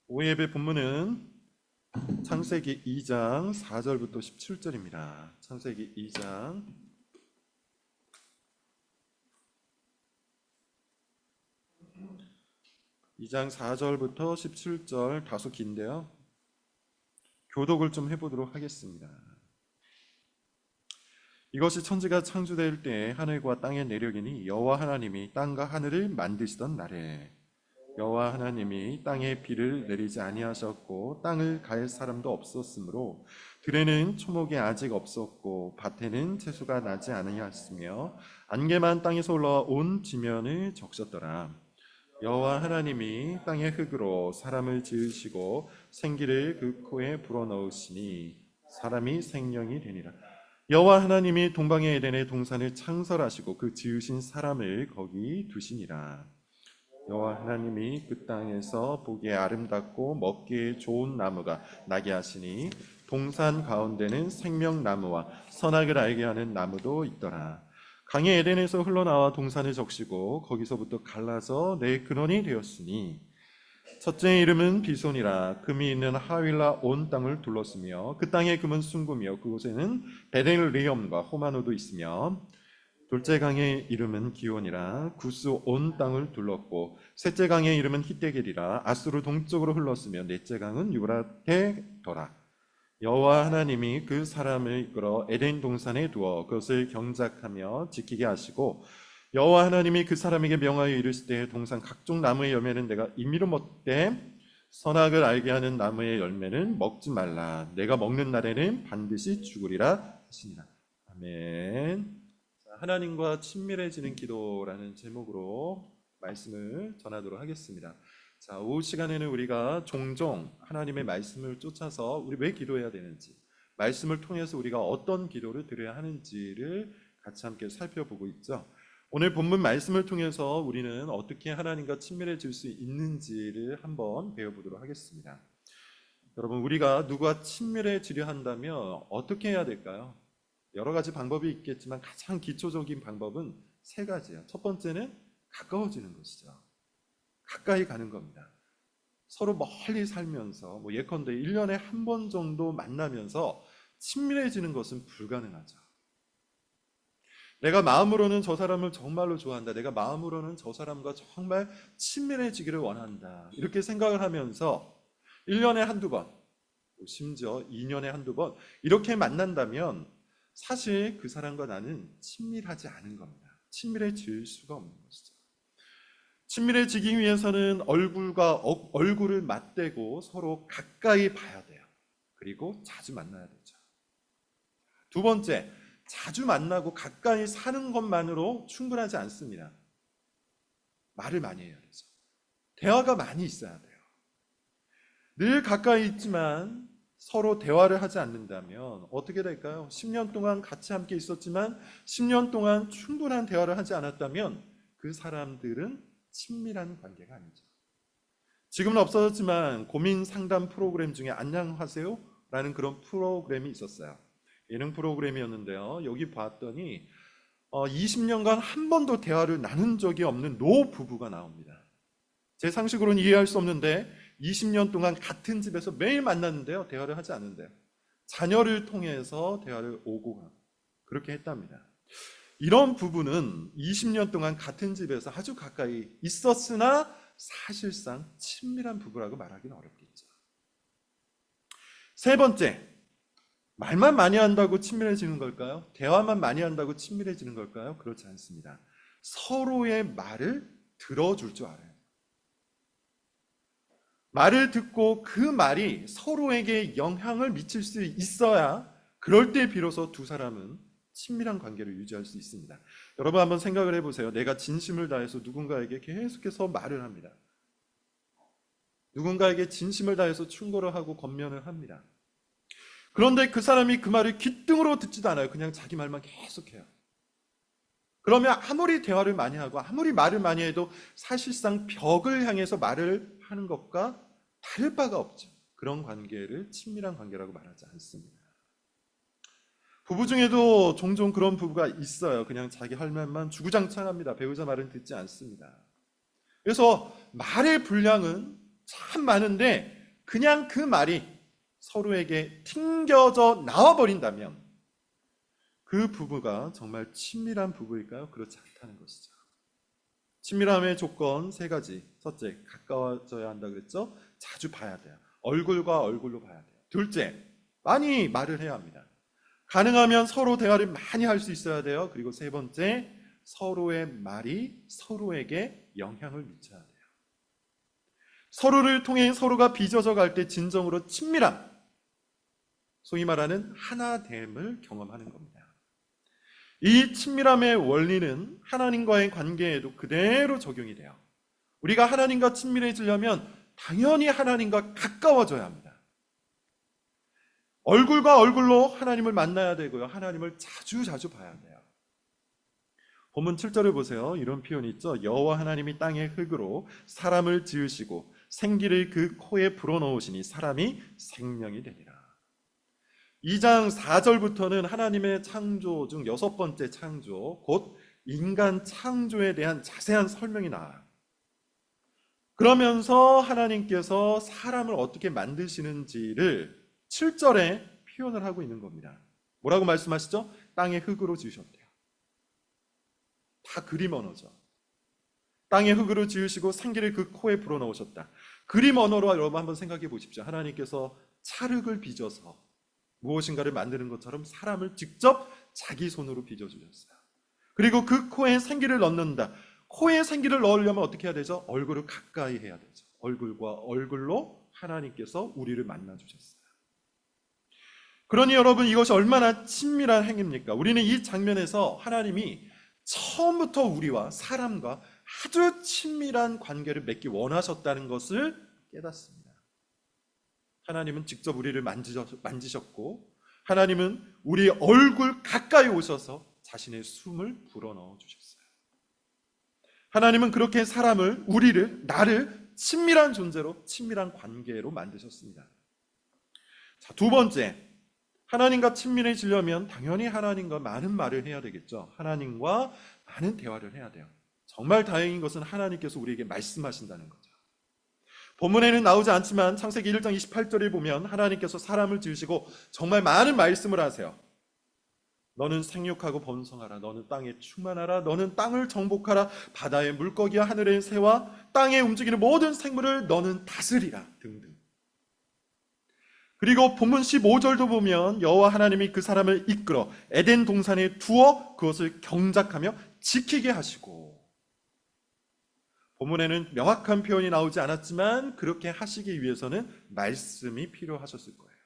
오늘 예배 본문은 창세기 2장 4절부터 17절입니다. 창세기 2장 4절부터 17절 다소 긴데요. 교독을 좀 해보도록 하겠습니다. 이것이 천지가 창조될 때 하늘과 땅의 내력이니 여호와 하나님이 땅과 하늘을 만드시던 날에 여호와 하나님이 땅에 비를 내리지 아니하셨고 땅을 갈 사람도 없었으므로 들에는 초목이 아직 없었고 밭에는 채소가 나지 아니하였으며 안개만 땅에서 올라와 온 지면을 적셨더라. 여호와 하나님이 땅의 흙으로 사람을 지으시고 생기를 그 코에 불어넣으시니 사람이 생명이 되니라. 여호와 하나님이 동방의 에덴의 동산을 창설하시고 그 지으신 사람을 거기 두시니라. 여호와 하나님이 그 땅에서 보기에 아름답고 먹기에 좋은 나무가 나게 하시니 동산 가운데는 생명나무와 선악을 알게 하는 나무도 있더라. 강이 에덴에서 흘러나와 동산을 적시고 거기서부터 갈라서 내 근원이 되었으니 첫째의 이름은 비손이라. 금이 있는 하윌라 온 땅을 둘렀으며 그 땅의 금은 순금이요 그곳에는 베델리엄과 호마노도 있으며 둘째 강의 이름은 기온이라. 구스 온 땅을 둘렀고 셋째 강의 이름은 히데겔이라. 아수르 동쪽으로 흘렀으며 넷째 강은 유브라테더라. 여호와 하나님이 그 사람을 이끌어 에덴 동산에 두어 그것을 경작하며 지키게 하시고 여호와 하나님이 그 사람에게 명하여 이르시되 동산 각종 나무의 열매는 내가 임의로 먹되 선악을 알게 하는 나무의 열매는 먹지 말라. 내가 먹는 날에는 반드시 죽으리라 하시니라. 아멘. 하나님과 친밀해지는 기도라는 제목으로 말씀을 전하도록 하겠습니다. 자, 오후 시간에는 우리가 종종 하나님의 말씀을 쫓아서 우리 왜 기도해야 되는지, 말씀을 통해서 우리가 어떤 기도를 드려야 하는지를 같이 함께 살펴보고 있죠. 오늘 본문 말씀을 통해서 우리는 어떻게 하나님과 친밀해질 수 있는지를 한번 배워보도록 하겠습니다. 여러분, 우리가 누구와 친밀해지려 한다면 어떻게 해야 될까요? 여러 가지 방법이 있겠지만 가장 기초적인 방법은 세 가지예요. 첫 번째는 가까워지는 것이죠. 가까이 가는 겁니다. 서로 멀리 살면서 예컨대 1년에 한 번 정도 만나면서 친밀해지는 것은 불가능하죠. 내가 마음으로는 저 사람을 정말로 좋아한다. 내가 마음으로는 저 사람과 정말 친밀해지기를 원한다. 이렇게 생각을 하면서 1년에 한두 번, 심지어 2년에 한두 번 이렇게 만난다면 사실 그 사람과 나는 친밀하지 않은 겁니다. 친밀해질 수가 없는 것이죠. 친밀해지기 위해서는 얼굴과 얼굴을 맞대고 서로 가까이 봐야 돼요. 그리고 자주 만나야 되죠. 두 번째, 자주 만나고 가까이 사는 것만으로 충분하지 않습니다. 말을 많이 해야 되죠. 대화가 많이 있어야 돼요. 늘 가까이 있지만 서로 대화를 하지 않는다면 어떻게 될까요? 10년 동안 같이 함께 있었지만 10년 동안 충분한 대화를 하지 않았다면 그 사람들은 친밀한 관계가 아니죠. 지금은 없어졌지만 고민 상담 프로그램 중에 안녕하세요? 라는 그런 프로그램이 있었어요. 예능 프로그램이었는데요. 여기 봤더니 20년간 한 번도 대화를 나눈 적이 없는 노 부부가 나옵니다. 제 상식으로는 이해할 수 없는데 20년 동안 같은 집에서 매일 만났는데요. 대화를 하지 않는데요. 자녀를 통해서 대화를 오고 가고 그렇게 했답니다. 이런 부부는 20년 동안 같은 집에서 아주 가까이 있었으나 사실상 친밀한 부부라고 말하기는 어렵겠죠. 세 번째, 말만 많이 한다고 친밀해지는 걸까요? 대화만 많이 한다고 친밀해지는 걸까요? 그렇지 않습니다. 서로의 말을 들어줄 줄 알아요. 말을 듣고 그 말이 서로에게 영향을 미칠 수 있어야 그럴 때 비로소 두 사람은 친밀한 관계를 유지할 수 있습니다. 여러분 한번 생각을 해보세요. 내가 진심을 다해서 누군가에게 계속해서 말을 합니다. 누군가에게 진심을 다해서 충고를 하고 권면을 합니다. 그런데 그 사람이 그 말을 귓등으로 듣지도 않아요. 그냥 자기 말만 계속해요. 그러면 아무리 대화를 많이 하고 아무리 말을 많이 해도 사실상 벽을 향해서 말을 하는 것과 다를 바가 없죠. 그런 관계를 친밀한 관계라고 말하지 않습니다. 부부 중에도 종종 그런 부부가 있어요. 그냥 자기 할 말만 주구장창합니다. 배우자 말은 듣지 않습니다. 그래서 말의 분량은 참 많은데 그냥 그 말이 서로에게 튕겨져 나와버린다면 그 부부가 정말 친밀한 부부일까요? 그렇지 않다는 것이죠. 친밀함의 조건 세 가지. 첫째, 가까워져야 한다 그랬죠? 자주 봐야 돼요. 얼굴과 얼굴로 봐야 돼요. 둘째, 많이 말을 해야 합니다. 가능하면 서로 대화를 많이 할 수 있어야 돼요. 그리고 세 번째, 서로의 말이 서로에게 영향을 미쳐야 돼요. 서로를 통해 서로가 빚어져 갈 때 진정으로 친밀함, 소위 말하는 하나됨을 경험하는 겁니다. 이 친밀함의 원리는 하나님과의 관계에도 그대로 적용이 돼요. 우리가 하나님과 친밀해지려면 당연히 하나님과 가까워져야 합니다. 얼굴과 얼굴로 하나님을 만나야 되고요. 하나님을 자주 봐야 돼요. 본문 7절을 보세요. 이런 표현이 있죠. 여호와 하나님이 땅의 흙으로 사람을 지으시고 생기를 그 코에 불어넣으시니 사람이 생명이 되니라. 2장 4절부터는 하나님의 창조 중 6번째 창조, 곧 인간 창조에 대한 자세한 설명이 나와요. 그러면서 하나님께서 사람을 어떻게 만드시는지를 7절에 표현을 하고 있는 겁니다. 뭐라고 말씀하시죠? 땅의 흙으로 지으셨대요. 다 그림 언어죠. 땅의 흙으로 지으시고 생기를 그 코에 불어넣으셨다. 그림 언어로 여러분 한번 생각해 보십시오. 하나님께서 찰흙을 빚어서 무엇인가를 만드는 것처럼 사람을 직접 자기 손으로 빚어주셨어요. 그리고 그 코에 생기를 넣는다. 코에 생기를 넣으려면 어떻게 해야 되죠? 얼굴을 가까이 해야 되죠. 얼굴과 얼굴로 하나님께서 우리를 만나주셨어요. 그러니 여러분, 이것이 얼마나 친밀한 행위입니까? 우리는 이 장면에서 하나님이 처음부터 우리와 사람과 아주 친밀한 관계를 맺기 원하셨다는 것을 깨닫습니다. 하나님은 직접 우리를 만지셨고, 하나님은 우리 얼굴 가까이 오셔서 자신의 숨을 불어넣어 주셨어요. 하나님은 그렇게 사람을, 우리를, 나를 친밀한 존재로, 친밀한 관계로 만드셨습니다. 자, 두 번째, 하나님과 친밀해지려면 당연히 하나님과 많은 말을 해야 되겠죠. 하나님과 많은 대화를 해야 돼요. 정말 다행인 것은 하나님께서 우리에게 말씀하신다는 거죠. 본문에는 나오지 않지만 창세기 1장 28절에 보면 하나님께서 사람을 지으시고 정말 많은 말씀을 하세요. 너는 생육하고 번성하라. 너는 땅에 충만하라. 너는 땅을 정복하라. 바다의 물고기와 하늘의 새와 땅에 움직이는 모든 생물을 너는 다스리라. 등등. 그리고 본문 15절도 보면 여호와 하나님이 그 사람을 이끌어 에덴 동산에 두어 그것을 경작하며 지키게 하시고, 본문에는 명확한 표현이 나오지 않았지만 그렇게 하시기 위해서는 말씀이 필요하셨을 거예요.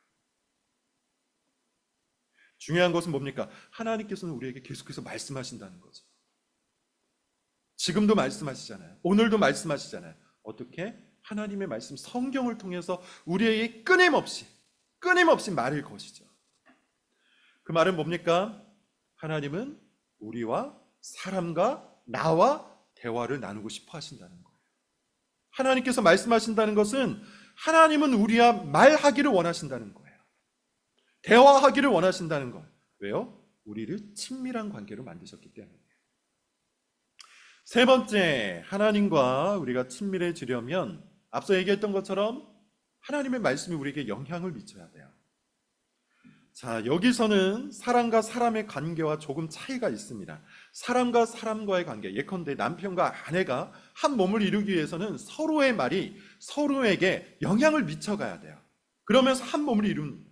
중요한 것은 뭡니까? 하나님께서는 우리에게 계속해서 말씀하신다는 거죠. 지금도 말씀하시잖아요. 오늘도 말씀하시잖아요. 어떻게? 하나님의 말씀, 성경을 통해서 우리에게 끊임없이 말을 거시죠. 그 말은 뭡니까? 하나님은 우리와, 사람과, 나와 대화를 나누고 싶어 하신다는 거예요. 하나님께서 말씀하신다는 것은 하나님은 우리와 말하기를 원하신다는 거예요. 대화하기를 원하신다는 거예요. 왜요? 우리를 친밀한 관계로 만드셨기 때문이에요. 세 번째, 하나님과 우리가 친밀해지려면 앞서 얘기했던 것처럼 하나님의 말씀이 우리에게 영향을 미쳐야 돼요. 자, 여기서는 사람과 사람의 관계와 조금 차이가 있습니다. 사람과 사람과의 관계, 예컨대 남편과 아내가 한 몸을 이루기 위해서는 서로의 말이 서로에게 영향을 미쳐가야 돼요. 그러면서 한 몸을 이룹니다.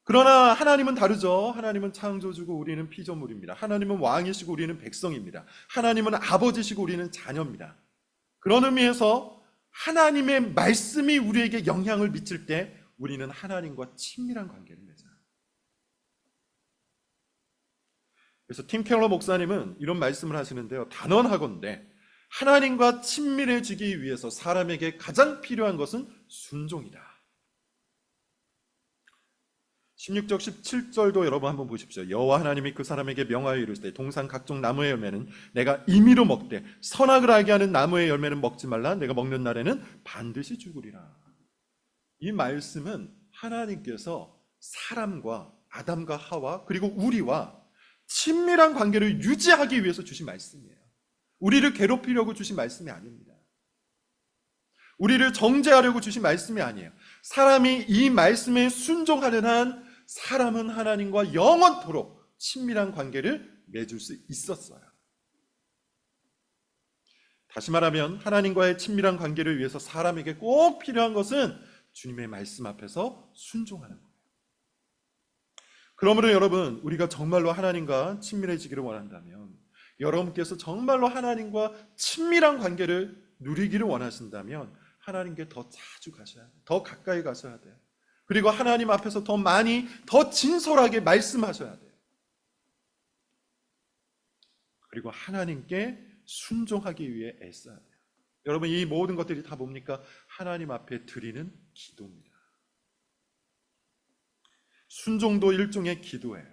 그러나 하나님은 다르죠. 하나님은 창조주고 우리는 피조물입니다. 하나님은 왕이시고 우리는 백성입니다. 하나님은 아버지시고 우리는 자녀입니다. 그런 의미에서 하나님의 말씀이 우리에게 영향을 미칠 때 우리는 하나님과 친밀한 관계를 맺어요. 그래서 팀 켈러 목사님은 이런 말씀을 하시는데요. 단언하건대 하나님과 친밀해지기 위해서 사람에게 가장 필요한 것은 순종이다. 16절 17절도 여러분 한번 보십시오. 여호와 하나님이 그 사람에게 명하여 이르시되 동산 각종 나무의 열매는 내가 임의로 먹되 선악을 알게 하는 나무의 열매는 먹지 말라. 내가 먹는 날에는 반드시 죽으리라. 이 말씀은 하나님께서 사람과 아담과 하와 그리고 우리와 친밀한 관계를 유지하기 위해서 주신 말씀이에요. 우리를 괴롭히려고 주신 말씀이 아닙니다. 우리를 정죄하려고 주신 말씀이 아니에요. 사람이 이 말씀에 순종하는 한 사람은 하나님과 영원토록 친밀한 관계를 맺을 수 있었어요. 다시 말하면 하나님과의 친밀한 관계를 위해서 사람에게 꼭 필요한 것은 주님의 말씀 앞에서 순종하는 거예요. 그러므로 여러분, 우리가 정말로 하나님과 친밀해지기를 원한다면, 여러분께서 정말로 하나님과 친밀한 관계를 누리기를 원하신다면 하나님께 더 자주 가셔야 돼요. 더 가까이 가셔야 돼요. 그리고 하나님 앞에서 더 많이, 더 진솔하게 말씀하셔야 돼요. 그리고 하나님께 순종하기 위해 애써야 돼요. 여러분, 이 모든 것들이 다 뭡니까? 하나님 앞에 드리는 기도입니다. 순종도 일종의 기도예요.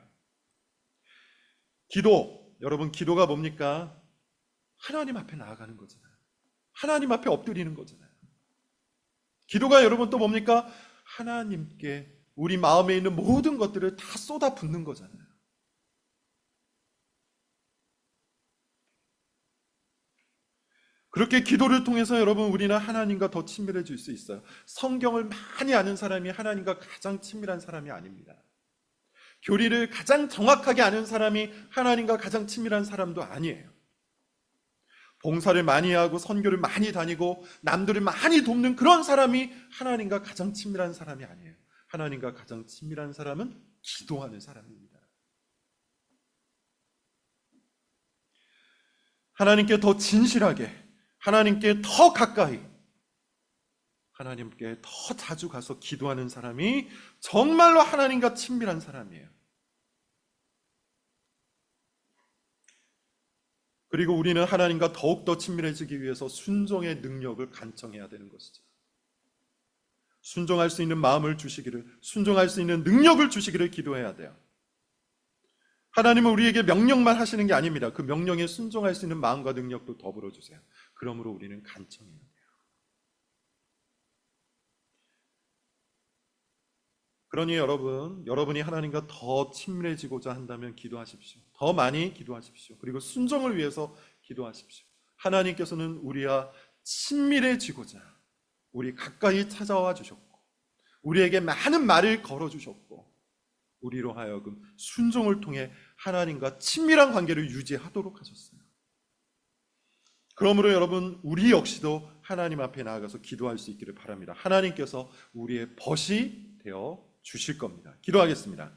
기도, 여러분, 기도가 뭡니까? 하나님 앞에 나아가는 거잖아요. 하나님 앞에 엎드리는 거잖아요. 기도가 여러분 또 뭡니까? 하나님께 우리 마음에 있는 모든 것들을 다 쏟아붓는 거잖아요. 그렇게 기도를 통해서 여러분, 우리는 하나님과 더 친밀해질 수 있어요. 성경을 많이 아는 사람이 하나님과 가장 친밀한 사람이 아닙니다. 교리를 가장 정확하게 아는 사람이 하나님과 가장 친밀한 사람도 아니에요. 봉사를 많이 하고 선교를 많이 다니고 남들을 많이 돕는 그런 사람이 하나님과 가장 친밀한 사람이 아니에요. 하나님과 가장 친밀한 사람은 기도하는 사람입니다. 하나님께 더 진실하게, 하나님께 더 가까이, 하나님께 더 자주 가서 기도하는 사람이 정말로 하나님과 친밀한 사람이에요. 그리고 우리는 하나님과 더욱더 친밀해지기 위해서 순종의 능력을 간청해야 되는 것이죠. 순종할 수 있는 마음을 주시기를, 순종할 수 있는 능력을 주시기를 기도해야 돼요. 하나님은 우리에게 명령만 하시는 게 아닙니다. 그 명령에 순종할 수 있는 마음과 능력도 더불어 주세요. 그러므로 우리는 간청해야 돼요. 그러니 여러분이 하나님과 더 친밀해지고자 한다면 기도하십시오. 더 많이 기도하십시오. 그리고 순종을 위해서 기도하십시오. 하나님께서는 우리와 친밀해지고자 우리 가까이 찾아와 주셨고, 우리에게 많은 말을 걸어주셨고, 우리로 하여금 순종을 통해 하나님과 친밀한 관계를 유지하도록 하셨어요. 그러므로 여러분, 우리 역시도 하나님 앞에 나아가서 기도할 수 있기를 바랍니다. 하나님께서 우리의 벗이 되어 주실 겁니다. 기도하겠습니다.